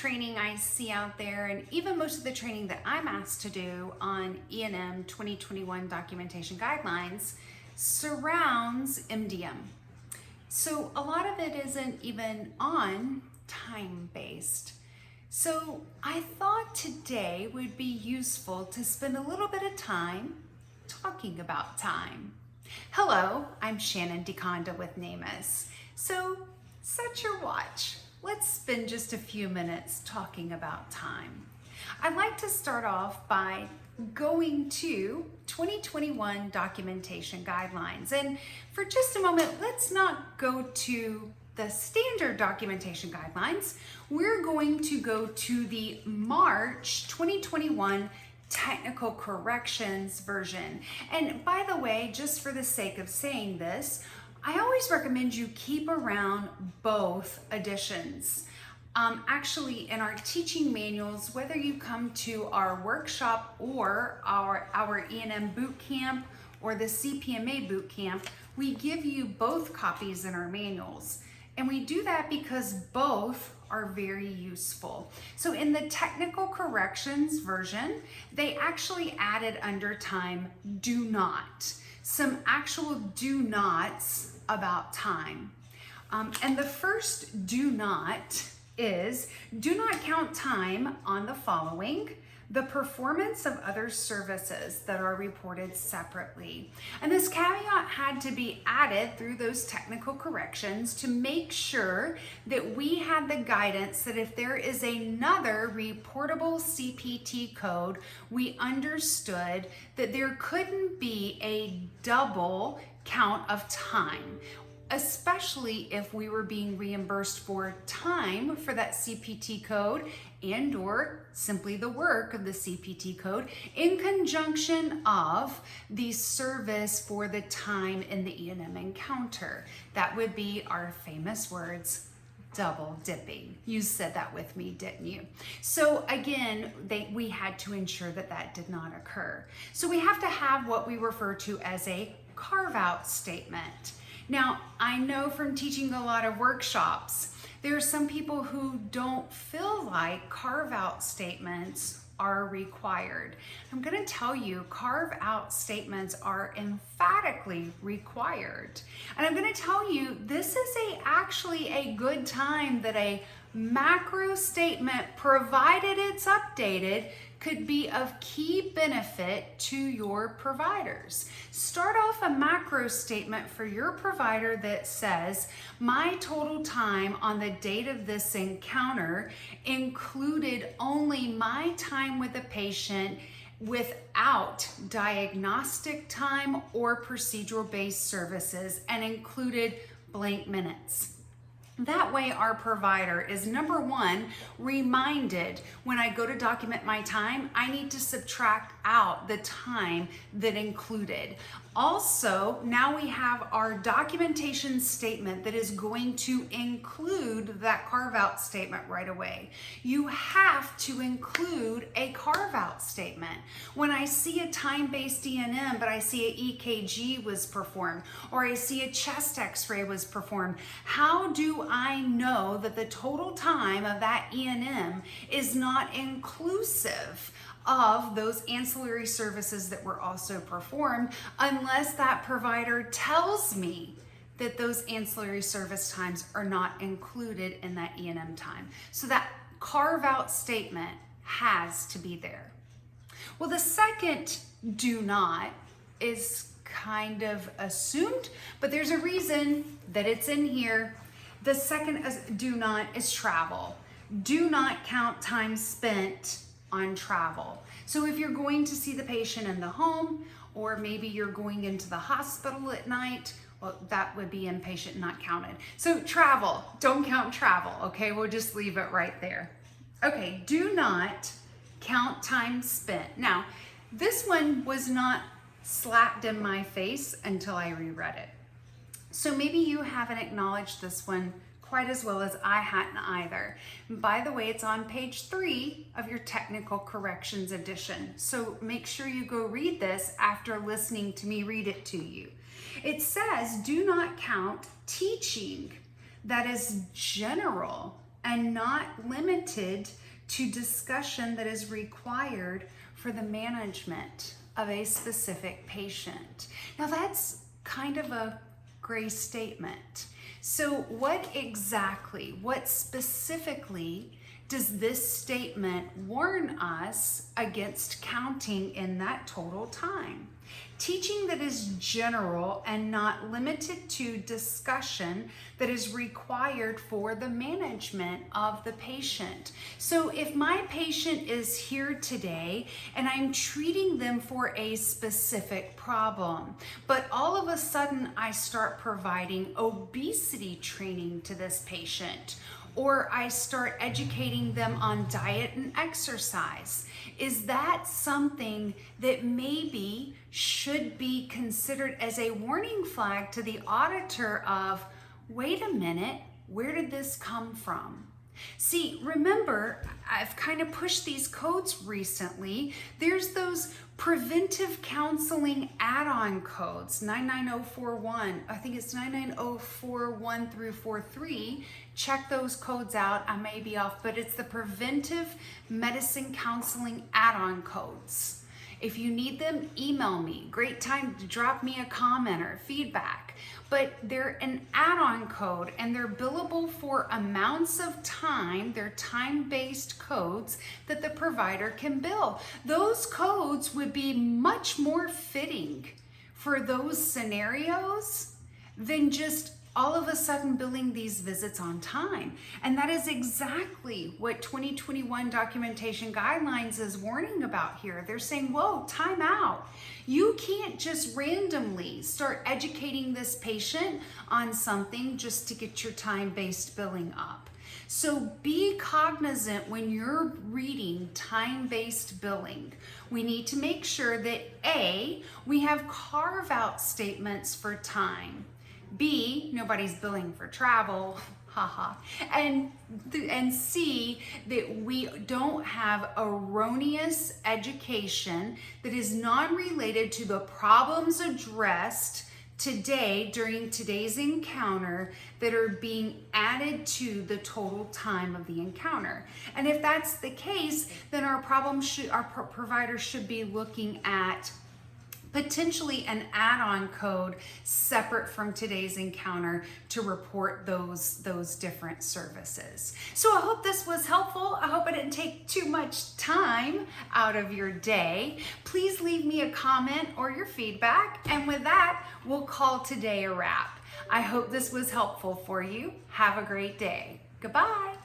training I see out there, and even most of the training that I'm asked to do on E&M 2021 documentation guidelines, surrounds MDM. So a lot of it isn't even on time-based. So I thought today would be useful to spend a little bit of time talking about time. Hello, I'm Shannon DeConda with NAMUS. So set your watch. Let's spend just a few minutes talking about time. I'd like to start off by going to 2021 documentation guidelines. And for just a moment, let's not go to the standard documentation guidelines. We're going to go to the March 2021 technical corrections version. And by the way, just for the sake of saying this, I always recommend you keep around both editions. Actually, in our teaching manuals, whether you come to our workshop or our E&M boot camp or the CPMA boot camp, we give you both copies in our manuals. And we do that because both are very useful. So in the technical corrections version, they actually added under time do not, some actual do nots about time. And the first do not is do not count time on the following: the performance of other services that are reported separately. And this caveat had to be added through those technical corrections to make sure that we had the guidance that if there is another reportable CPT code, we understood that there couldn't be a double count of time, especially if we were being reimbursed for time for that CPT code and or simply the work of the CPT code in conjunction of the service for the time in the E&M encounter. That would be our famous words, double dipping. You said that with me, didn't you? So again, we had to ensure that that did not occur. So we have to have what we refer to as a carve-out statement. Now, I know from teaching a lot of workshops, there are some people who don't feel like carve-out statements are required. I'm going to tell you, carve-out statements are emphatically required. And I'm going to tell you, this is actually a good time that a macro statement, provided it's updated, could be of key benefit to your providers. Start off a macro statement for your provider that says, my total time on the date of this encounter included only my time with the patient without diagnostic time or procedural-based services and included blank minutes. That way our provider is, number one, reminded when I go to document my time, I need to subtract out the time that included. Also, now we have our documentation statement that is going to include that carve-out statement right away. You have to include a carve-out statement. When I see a time-based E&M, but I see an EKG was performed, or I see a chest x-ray was performed, how do I know that the total time of that E&M is not inclusive of those ancillary services that were also performed, unless that provider tells me that those ancillary service times are not included in that E&M time? So that carve-out statement has to be there. Well, the second do not is kind of assumed, but there's a reason that it's in here. The second do not is travel. Do not count time spent on travel. So if you're going to see the patient in the home, or maybe you're going into the hospital at night, well, that would be inpatient, not counted. So travel, don't count travel, okay? We'll just leave it right there. Okay, do not count time spent. Now, this one was not slapped in my face until I reread it. So maybe you haven't acknowledged this one quite as well as I hadn't either. And by the way, it's on page 3 of your technical corrections edition. So make sure you go read this after listening to me read it to you. It says, do not count teaching that is general and not limited to discussion that is required for the management of a specific patient. Now that's kind of a gray statement. So what specifically does this statement warn us against counting in that total time? Teaching that is general and not limited to discussion that is required for the management of the patient. So if my patient is here today and I'm treating them for a specific problem, but all of a sudden I start providing obesity training to this patient, or I start educating them on diet and exercise, is that something that maybe should be considered as a warning flag to the auditor of, wait a minute, where did this come from? See, remember, I've kind of pushed these codes recently. There's those preventive counseling add-on codes, 99041. I think it's 99041 through 43. Check those codes out. I may be off, but it's the preventive medicine counseling add-on codes. If you need them, email me. Great time to drop me a comment or feedback. But they're an add-on code and they're billable for amounts of time. They're time-based codes that the provider can bill. Those codes would be much more fitting for those scenarios than just all of a sudden billing these visits on time. And that is exactly what 2021 documentation guidelines is warning about here. They're saying, whoa, time out. You can't just randomly start educating this patient on something just to get your time-based billing up. So be cognizant when you're reading time-based billing. We need to make sure that A, we have carve-out statements for time. B, nobody's billing for travel, haha. And C, that we don't have erroneous education that is non-related to the problems addressed today during today's encounter that are being added to the total time of the encounter. And if that's the case, then our provider should be looking at potentially an add-on code separate from today's encounter to report those different services. So I hope this was helpful. I hope I didn't take too much time out of your day. Please leave me a comment or your feedback. And with that, we'll call today a wrap. I hope this was helpful for you. Have a great day. Goodbye.